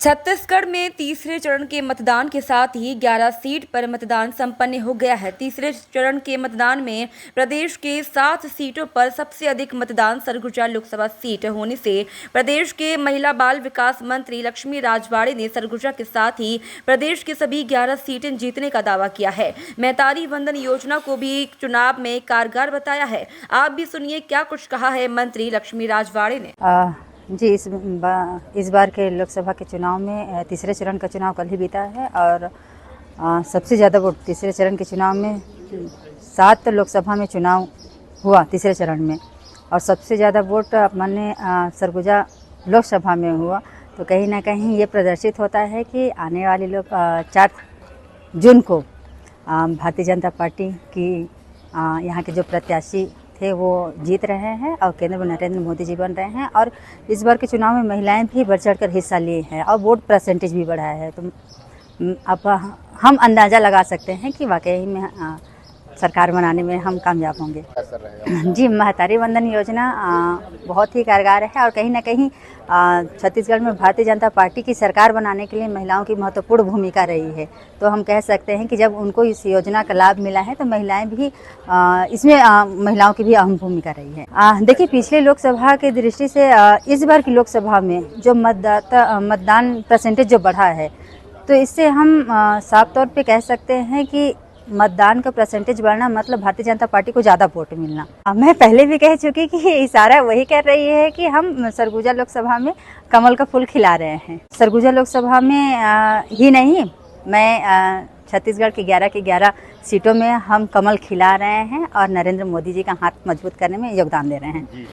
छत्तीसगढ़ में तीसरे चरण के मतदान के साथ ही 11 सीट पर मतदान संपन्न हो गया है। तीसरे चरण के मतदान में प्रदेश के 7 सीटों पर सबसे अधिक मतदान सरगुजा लोकसभा सीट होने से प्रदेश के महिला बाल विकास मंत्री लक्ष्मी राजवाड़े ने सरगुजा के साथ ही प्रदेश की सभी 11 सीटें जीतने का दावा किया है। महतारी वंदन योजना को भी चुनाव में कारगर बताया है। आप भी सुनिए क्या कुछ कहा है मंत्री लक्ष्मी राजवाड़े ने। जी, इस बार के लोकसभा के चुनाव में तीसरे चरण का चुनाव कल ही बीता है और सबसे ज़्यादा वोट तीसरे चरण के चुनाव में 7 लोकसभा में चुनाव हुआ तीसरे चरण में और सबसे ज़्यादा वोट अपने सरगुजा लोकसभा में हुआ। तो कहीं ना कहीं ये प्रदर्शित होता है कि आने वाले लोग 4 जून को भारतीय जनता पार्टी की यहाँ के जो प्रत्याशी थे वो जीत रहे हैं और केंद्र में नरेंद्र मोदी जी बन रहे हैं और इस बार के चुनाव में महिलाएं भी बढ़ चढ़कर हिस्सा लिए हैं और वोट परसेंटेज भी बढ़ा है। तो अब हम अंदाज़ा लगा सकते हैं कि वाकई में सरकार बनाने में हम कामयाब होंगे। जी, महतारी वंदन योजना बहुत ही कारगर है और कहीं ना कहीं छत्तीसगढ़ में भारतीय जनता पार्टी की सरकार बनाने के लिए महिलाओं की महत्वपूर्ण भूमिका रही है। तो हम कह सकते हैं कि जब उनको इस योजना का लाभ मिला है तो महिलाएं भी इसमें महिलाओं की भी अहम भूमिका रही है। देखिए, पिछले लोकसभा की दृष्टि से इस बार की लोकसभा में जो मतदान परसेंटेज जो बढ़ा है तो इससे हम साफ तौर पे कह सकते हैं कि मतदान का परसेंटेज बढ़ना मतलब भारतीय जनता पार्टी को ज़्यादा वोट मिलना। मैं पहले भी कह चुकी कि इशारा वही कर रही है कि हम सरगुजा लोकसभा में कमल का फूल खिला रहे हैं। सरगुजा लोकसभा में ही नहीं, मैं छत्तीसगढ़ की 11 की 11 सीटों में हम कमल खिला रहे हैं और नरेंद्र मोदी जी का हाथ मजबूत करने में योगदान दे रहे हैं।